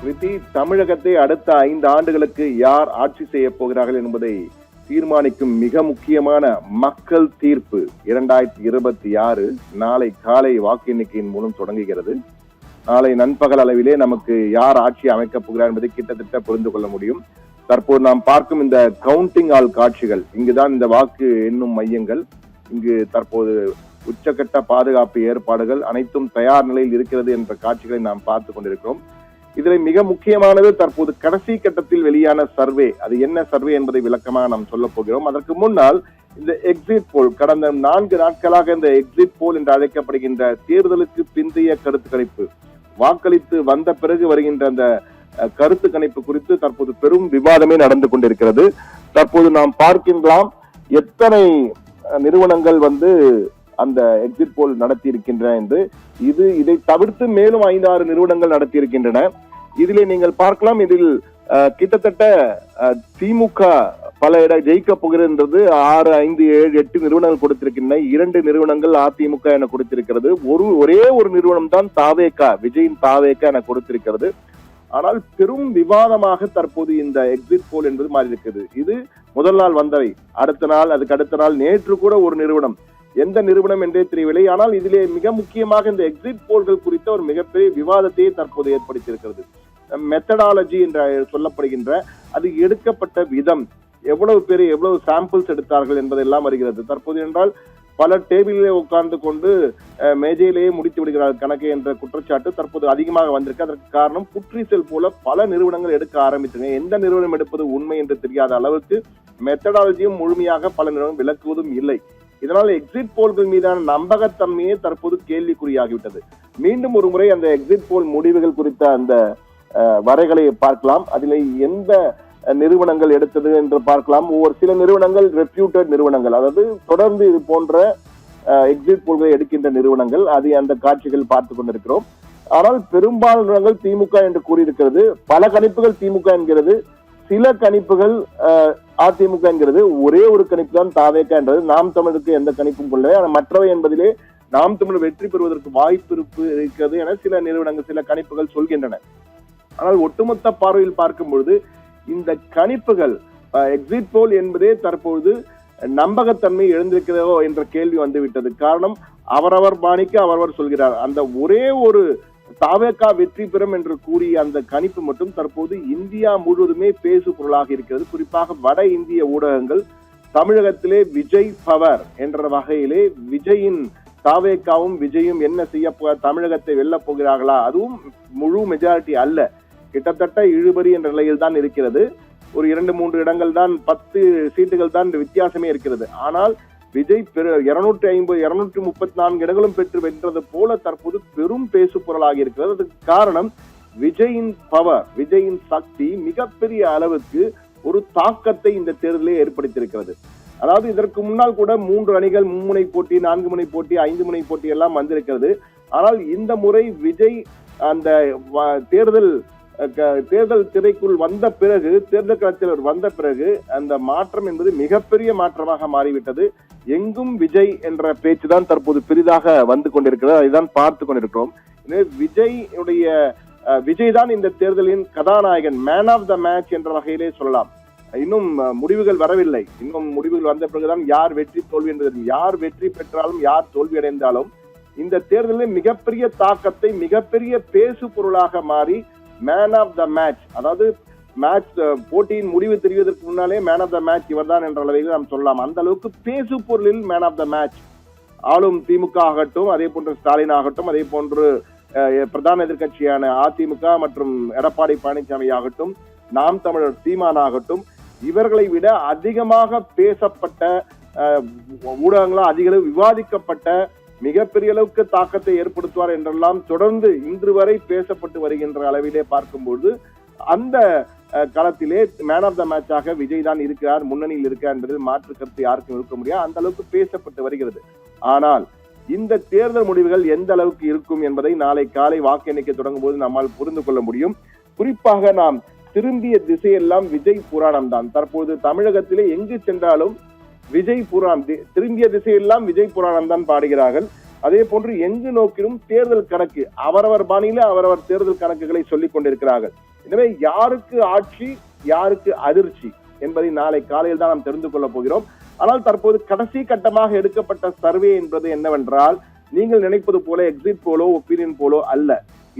கிருதி, தமிழகத்தை அடுத்த 5 ஆண்டுகளுக்கு யார் ஆட்சி செய்ய போகிறார்கள் என்பதை தீர்மானிக்கும் மிக முக்கியமான மக்கள் தீர்ப்பு 2026 நாளை காலை வாக்கு எண்ணிக்கையின் மூலம் தொடங்குகிறது. நாளை நண்பகல் அளவிலே நமக்கு யார் ஆட்சி அமைக்கப் போகிறார் என்பதை கிட்டத்தட்ட புரிந்து கொள்ள முடியும். தற்போது நாம் பார்க்கும் இந்த கவுண்டிங் ஆல் காட்சிகள், இங்குதான் இந்த வாக்கு எண்ணும் மையங்கள். இங்கு தற்போது உச்சக்கட்ட பாதுகாப்பு ஏற்பாடுகள் அனைத்தும் தயார் நிலையில் இருக்கிறது என்ற காட்சிகளை நாம் பார்த்து கொண்டிருக்கிறோம். இதில் மிக முக்கியமானது தற்போது கடைசி கட்டத்தில் வெளியான சர்வே. அது என்ன சர்வே என்பதை விளக்கமாக நாம் சொல்ல போகிறோம். அதற்கு முன்னால் இந்த எக்ஸிட் போல், கடந்த 4 நாட்களாக இந்த எக்ஸிட் போல் என்று அழைக்கப்படுகின்ற தேர்தலுக்கு பிந்தைய கருத்து கணிப்பு, வாக்களித்து வந்த பிறகு வருகின்ற அந்த கருத்து கணிப்பு குறித்து தற்போது பெரும் விவாதமே நடந்து கொண்டிருக்கிறது. தற்போது நாம் பார்க்கின்றோம் எத்தனை நிறுவனங்கள் அந்த எக்ஸிட் போல் நடத்தி இருக்கின்றன என்று. இதை தவிர்த்து மேலும் 5-6 நிறுவனங்கள் நடத்தி இருக்கின்றன. இதிலே நீங்கள் பார்க்கலாம், இதில் கிட்டத்தட்ட திமுக பல இடம் ஜெயிக்க போகிறது. 6, 5, 7, 8 நிறுவனங்கள் கொடுத்திருக்கின்றன. 2 நிறுவனங்கள் அதிமுக என கொடுத்திருக்கிறது. ஒரே ஒரு நிறுவனம் தான் தாவேகா, விஜயின் தாவேகா என கொடுத்திருக்கிறது. ஆனால் பெரும் விவாதமாக தற்போது இந்த எக்ஸிட் போல் என்பது மாறி இருக்கிறது. இது முதல் நாள் வந்தவை, அடுத்த நாள், அதுக்கு அடுத்த நாள், நேற்று கூட ஒரு நிறுவனம், எந்த நிறுவனம் என்றே தெரியவில்லை. ஆனால் இதிலே மிக முக்கியமாக இந்த எக்ஸிட் போல்கள் குறித்த ஒரு மிகப்பெரிய விவாதத்தையே தற்போது ஏற்படுத்தியிருக்கிறது. மெத்தடாலஜி என்று சொல்லப்படுகின்ற அது எடுக்கப்பட்ட விதம், எவ்வளவு பேர் எவ்வளவு சாம்பிள்ஸ் எடுத்தார்கள் என்பதெல்லாம் வருகிறது. தற்போது என்றால் பல டேபிளிலே உட்கார்ந்து கொண்டு மேஜையிலேயே முடித்து விடுகிறார்கள் கணக்கு என்ற குற்றச்சாட்டு தற்போது அதிகமாக வந்திருக்கு. அதற்கு காரணம் புற்றீசல் போல பல நிறுவனங்கள் எடுக்க ஆரம்பித்தன. எந்த நிறுவனம் எடுப்பது உண்மை என்று தெரியாத அளவுக்கு மெத்தடாலஜியும் முழுமையாக பல நிறுவனம் விளக்குவதும் இல்லை. இதனால் எக்ஸிட் போல்கள் மீதான நம்பகத்தன்மையே தற்போது கேள்விக்குறியாகிவிட்டது. மீண்டும் ஒரு முறை அந்த எக்ஸிட் போல் முடிவுகள் குறித்த அந்த வரைகளை பார்க்கலாம். அதில் எந்த நிறுவனங்கள் எடுத்தது என்று பார்க்கலாம். ஒவ்வொரு சில நிறுவனங்கள் ரெப்யூட்டட் நிறுவனங்கள், அதாவது தொடர்ந்து இது போன்ற எக்ஸிட் போல்களை எடுக்கின்ற நிறுவனங்கள், அது அந்த காட்சிகள் பார்த்து கொண்டிருக்கிறோம். ஆனால் பெரும்பாலான நிறுவனங்கள் திமுக என்று கூறியிருக்கிறது. பல கணிப்புகள் திமுக என்கிறது, சில கணிப்புகள் அதிமுக என்கிறது, ஒரே ஒரு கணிப்பு தான் தாவேகா என்றது. நாம் தமிழுக்கு எந்த கணிப்பும் கொள்ளவே, ஆனால் மற்றவை என்பதிலே நாம் தமிழ் வெற்றி பெறுவதற்கு வாய்ப்பு இருக்கிறது என சில நிறுவனங்கள், சில கணிப்புகள் சொல்கின்றன. ஆனால் ஒட்டுமொத்த பார்வையில் பார்க்கும் பொழுது இந்த கணிப்புகள், எக்ஸிட் போல் என்பதே தற்பொழுது நம்பகத்தன்மை எழுந்திருக்கிறதோ என்ற கேள்வி வந்துவிட்டது. காரணம், அவரவர் பாணிக்கு அவரவர் சொல்கிறார். அந்த ஒரே ஒரு தாவேகா வெற்றி பெறும் என்று கூறிய அந்த கணிப்பு மட்டும் தற்போது இந்தியா முழுவதுமே பேசு பொருளாக இருக்கிறது. குறிப்பாக வட இந்திய ஊடகங்கள் தமிழகத்திலே விஜய் பவர் என்ற வகையிலே விஜயின் தாவேகாவும் விஜயும் என்ன செய்ய தமிழகத்தை வெல்ல போகிறார்களா, அதுவும் முழு மெஜாரிட்டி அல்ல, கிட்டத்தட்ட இழுபறி என்ற நிலையில் தான் இருக்கிறது. ஒரு 2-3 இடங்கள் தான், 10 சீட்டுகள் தான் வித்தியாசமே இருக்கிறது. ஆனால் விஜய் 250, 234 இடங்களும் பெற்று வென்றது போல தற்போது பெரும் பேசு பொருளாக இருக்கிறது. அதுக்கு காரணம் விஜயின் பவர், விஜயின் சக்தி மிகப்பெரிய அளவுக்கு ஒரு தாக்கத்தை இந்த தேர்தலில் ஏற்படுத்தியிருக்கிறது. அதாவது இதற்கு முன்னால் கூட 3 அணிகள், 3 முனை போட்டி, 4 முனை போட்டி, 5 முனை போட்டி எல்லாம் வந்திருக்கிறது. ஆனால் இந்த முறை விஜய் அந்த தேர்தல் திரைக்குள் வந்த பிறகு, தேர்தல் களத்தில் வந்த பிறகு அந்த மாற்றம் என்பது மிகப்பெரிய மாற்றமாக மாறிவிட்டது. எங்கும் விஜய் என்ற பேச்சுதான் தற்போது பெரிதாக வந்து கொண்டிருக்கிறது. அதைதான் பார்த்து கொண்டிருக்கிறோம். விஜய் தான் இந்த தேர்தலின் கதாநாயகன், மேன் ஆஃப் த மேட்ச் என்ற வகையிலே சொல்லலாம். இன்னும் முடிவுகள் வரவில்லை. இன்னும் முடிவுகள் வந்த பிறகுதான் யார் வெற்றி தோல்வி என்பது. யார் வெற்றி பெற்றாலும் யார் தோல்வி அடைந்தாலும் இந்த தேர்தலில் மிகப்பெரிய தாக்கத்தை, மிகப்பெரிய பேசு பொருளாக மாறி மேன் ஆஃப் த மேட்ச், அதாவது மேட்ச் போட்டியின் முடிவு தெரிவதற்கு முன்னாலே மேன் ஆஃப் த மேட்ச் இவர்தான் என்ற அளவில் நாம் சொல்லலாம். அந்த அளவுக்கு பேசு பொருளில் மேன் ஆஃப் த மேட்ச் ஆளும் திமுக ஆகட்டும், அதே போன்று ஸ்டாலின் ஆகட்டும், அதே போன்று பிரதான எதிர்கட்சியான அதிமுக மற்றும் எடப்பாடி பழனிசாமி ஆகட்டும், நாம் தமிழர் சீமான் ஆகட்டும், இவர்களை விட அதிகமாக பேசப்பட்ட ஊடகங்களால் அதிக அளவு விவாதிக்கப்பட்ட, மிகப்பெரிய அளவுக்கு தாக்கத்தை ஏற்படுத்துவார் என்றெல்லாம் தொடர்ந்து இன்று வரை பேசப்பட்டு வருகின்ற அளவிலே பார்க்கும்போது அந்த களத்திலே மேன் ஆஃப் த மேட்சாக விஜய் தான் இருக்கிறார், முன்னணியில் இருக்கிறார் என்பதில் மாற்று கருத்து யாருக்கும் இருக்க முடியாது. அந்த அளவுக்கு பேசப்பட்டு வருகிறது. ஆனால் இந்த தேர்தல் முடிவுகள் எந்த அளவுக்கு இருக்கும் என்பதை நாளை காலை வாக்கு எண்ணிக்கை தொடங்கும் போது நம்மால் புரிந்து கொள்ள முடியும். குறிப்பாக நாம் திரும்பிய திசையெல்லாம் விஜய் புராணம் தான். தற்போது தமிழகத்திலே எங்கு சென்றாலும் விஜய் புராணம், திரும்பிய திசையெல்லாம் விஜய் புராணம் தான் பாடுகிறார்கள். அதே போன்று எங்கு நோக்கிலும் தேர்தல் கணக்கு, அவரவர் பாணியில அவரவர் தேர்தல் கணக்குகளை சொல்லிக் கொண்டிருக்கிறார்கள். எனவே யாருக்கு ஆட்சி யாருக்கு அதிர்ச்சி என்பதை நாளை காலையில் தான் நாம் தெரிந்து கொள்ள போகிறோம். ஆனால் தற்போது கடைசி கட்டமாக எடுக்கப்பட்ட சர்வே என்பது என்னவென்றால், நீங்கள் நினைப்பது போல எக்ஸிட் போலோ ஒப்பீனியன் போலோ அல்ல.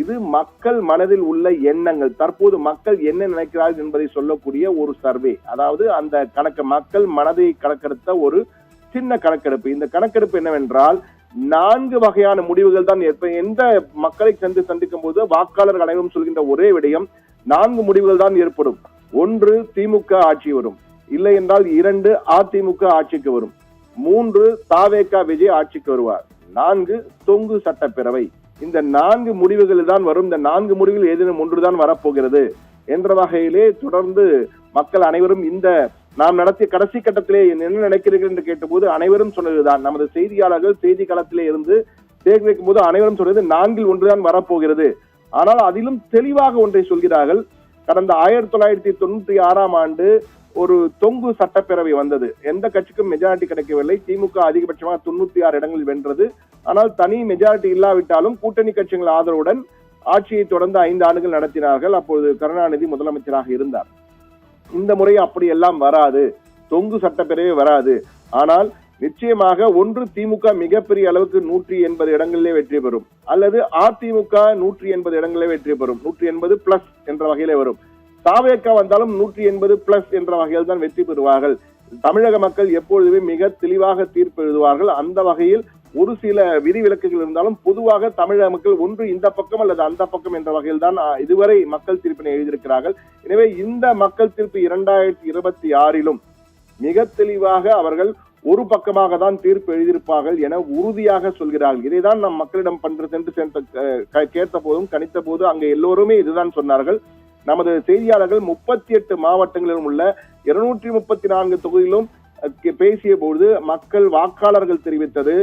இது மக்கள் மனதில் உள்ள எண்ணங்கள், தற்போது மக்கள் என்ன நினைக்கிறார்கள் என்பதை சொல்லக்கூடிய ஒரு சர்வே. அதாவது அந்த கணக்கு மக்கள் மனதை கணக்கெடுத்த ஒரு சின்ன கணக்கெடுப்பு. இந்த கணக்கெடுப்பு என்னவென்றால் 4 வகையான முடிவுகள் தான் எந்த மக்களை சந்திக்கும் போது வாக்காளர்கள் அனைவரும் சொல்கின்ற ஒரே விடயம், 4 முடிவுகள் தான் ஏற்படும். 1 திமுக ஆட்சி வரும், இல்லை என்றால் 2 அதிமுக ஆட்சிக்கு வரும், 3 தாவேகா விஜய் ஆட்சிக்கு வருவார், 4 தொங்கு சட்டப்பேரவை. இந்த 4 முடிவுகள் தான் வரும். இந்த 4 முடிவுகள் ஏதேனும் ஒன்றுதான் வரப்போகிறது என்ற வகையிலே தொடர்ந்து மக்கள் அனைவரும் இந்த நாம் நடத்திய கடைசி கட்டத்திலே என்ன நினைக்கிறீர்கள் என்று கேட்டபோது அனைவரும் சொன்னதுதான். நமது செய்தியாளர்கள் செய்தி களத்திலே இருந்து சேகரிக்கும் போது அனைவரும் சொன்னது 4 ஒன்றுதான் வரப்போகிறது. ஆனால் அதிலும் தெளிவாக ஒன்றை சொல்கிறார்கள். கடந்த 1996ஆம் ஆண்டு ஒரு தொங்கு சட்டப்பேரவை வந்தது. எந்த கட்சிக்கும் மெஜாரிட்டி கிடைக்கவில்லை. திமுக அதிகபட்சமாக 96 இடங்களில் வென்றது. ஆனால் தனி மெஜாரிட்டி இல்லாவிட்டாலும் கூட்டணி கட்சிகள் ஆதரவுடன் ஆட்சியை தொடர்ந்து 5 ஆண்டுகள் நடத்தினார்கள். அப்போது கருணாநிதி முதலமைச்சராக இருந்தார். இந்த முறை அப்படி எல்லாம் வராது, தொங்கு சட்டப்பேரவை வராது. ஆனால் நிச்சயமாக ஒன்று திமுக மிகப்பெரிய அளவுக்கு 180 இடங்களிலே வெற்றி பெறும், அல்லது அதிமுக 180 இடங்களிலே வெற்றி பெறும். 180 பிளஸ் என்ற வகையிலே வரும். தாவேகா வந்தாலும் 180 பிளஸ் என்ற வகையில் தான் வெற்றி பெறுவார்கள். தமிழக மக்கள் எப்பொழுதுமே மிக தெளிவாக தீர்ப்பு எழுதுவார்கள். அந்த வகையில் ஒரு சில விதிவிலக்குகள் இருந்தாலும் பொதுவாக தமிழக மக்கள் ஒன்று இந்த பக்கம் அல்லது அந்த பக்கம் என்ற வகையில் தான் இதுவரை மக்கள் தீர்ப்பினை எழுதியிருக்கிறார்கள். எனவே இந்த மக்கள் தீர்ப்பு 2026லும் மிக தெளிவாக அவர்கள் ஒரு பக்கமாக தான் தீர்ப்பு எழுதியிருப்பார்கள் என உறுதியாக சொல்கிறார்கள். இதைதான் நம் மக்களிடம் பண்றது கேட்ட போதும் கணித்த போது அங்க எல்லோருமே இதுதான் சொன்னார்கள். நமது செய்தியாளர்கள் 38 மாவட்டங்களிலும் உள்ள 234 தொகுதியிலும் பேசிய போது மக்கள் வாக்காளர்கள் தெரிவித்தது,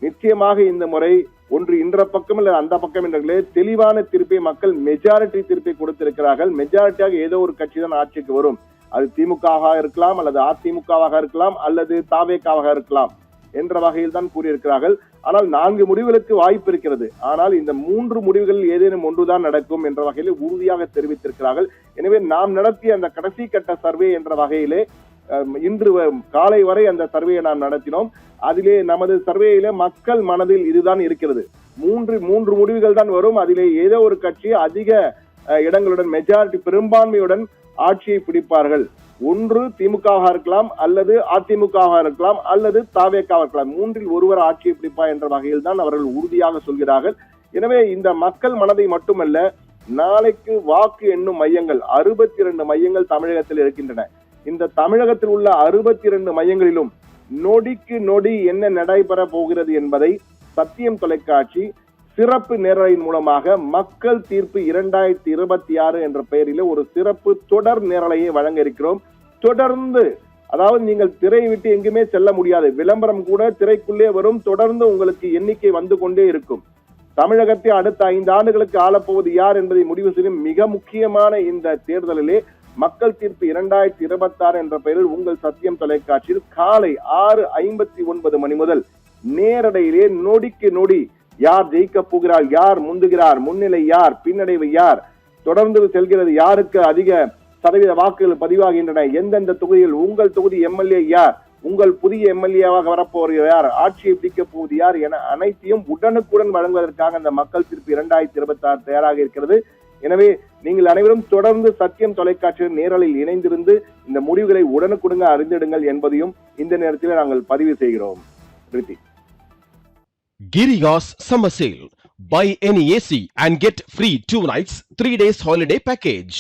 நிச்சயமாக இந்த முறை ஒன்று இந்த பக்கம் அல்லது அந்த பக்கம் என்ற தெளிவான தீர்ப்பை மக்கள் மெஜாரிட்டி தீர்ப்பை கொடுத்திருக்கிறார்கள். மெஜாரிட்டியாக ஏதோ ஒரு கட்சி தான் ஆட்சிக்கு வரும். அது திமுகவாக இருக்கலாம், அல்லது அதிமுகவாக இருக்கலாம், அல்லது தாவேகாவாக இருக்கலாம் என்ற வகையில் தான் கூறியிருக்கிறார்கள். ஆனால் 4 முடிவுகளுக்கு வாய்ப்பு இருக்கிறது. ஆனால் இந்த 3 முடிவுகளில் ஏதேனும் ஒன்றுதான் நடக்கும் என்ற வகையில் உறுதியாக தெரிவித்திருக்கிறார்கள். எனவே நாம் நடத்திய அந்த கடைசி கட்ட சர்வே என்ற வகையிலே இன்று காலை வரை அந்த சர்வேயை நாம் நடத்தினோம். அதிலே நமது சர்வேயில மக்கள் மனதில் இதுதான் இருக்கிறது. 3 முடிவுகள் தான் வரும். அதிலே ஏதோ ஒரு கட்சி அதிக இடங்களுடன் மெஜாரிட்டி பெரும்பான்மையுடன் ஆட்சியை பிடிப்பார்கள். ஒன்று திமுகவாக இருக்கலாம், அல்லது அதிமுகவாக இருக்கலாம், அல்லது தாவேகாவாக இருக்கலாம். 3இல் ஒருவர் ஆட்சியை பிடிப்பார் என்ற வகையில் தான் அவர்கள் உறுதியாக சொல்கிறார்கள். எனவே இந்த மக்கள் மனதை மட்டுமல்ல, நாளைக்கு வாக்கு எண்ணும் மையங்கள் 62 மையங்கள் தமிழகத்தில் இருக்கின்றன. இந்த தமிழகத்தில் உள்ள 62 மையங்களிலும் நொடிக்கு நொடி என்ன நடைபெற போகிறது என்பதை சத்தியம் தொலைக்காட்சி சிறப்பு நேரலையின் மூலமாக மக்கள் தீர்ப்பு 2026 என்ற பெயரில் ஒரு சிறப்பு தொடர் நேரலையை வழங்க இருக்கிறோம். தொடர்ந்து, அதாவது நீங்கள் திரையை விட்டு எங்குமே செல்ல முடியாது, விளம்பரம் கூட திரைக்குள்ளே வரும். தொடர்ந்து உங்களுக்கு எண்ணிக்கை வந்து கொண்டே இருக்கும். தமிழகத்தை அடுத்த 5 ஆண்டுகளுக்கு ஆளப்போவது யார் என்பதை முடிவு செய்யும் மிக முக்கியமான இந்த தேர்தலிலே மக்கள் தீர்ப்பு 2026 என்ற பெயரில் உங்கள் சத்தியம் தொலைக்காட்சியில் காலை 6:59 மணி முதல் நேரடியிலே நொடிக்கு நொடி யார் ஜெயிக்க போகிறார், யார் முந்துகிறார், முன்னிலை யார், பின்னடைவு யார், தொடர்ந்து செல்கிறது, யாருக்கு அதிக சதவீத வாக்குகள் பதிவாகின்றன, எந்தெந்த தொகுதியில் உங்கள் தொகுதி எம்எல்ஏ யார், உங்கள் புதிய எம்எல்ஏவாக வரப்போவது யார், ஆட்சியை பிடிக்க போவது யார் என அனைத்தையும் உடனுக்குடன் வழங்குவதற்காக இந்த மக்கள் தீர்ப்பு 2026 தயாராக இருக்கிறது. எனவே நீங்கள் அனைவரும் தொடர்ந்து சத்தியம் தொலைக்காட்சியின் நேரலில் இணைந்திருந்து இந்த முடிவுகளை உடனுக்குடன் அறிந்திடுங்கள் என்பதையும் இந்த நேரத்தில் நாங்கள் பதிவு செய்கிறோம். Giriga's summer sale. Buy any AC and get free 2 nights, 3 days holiday package.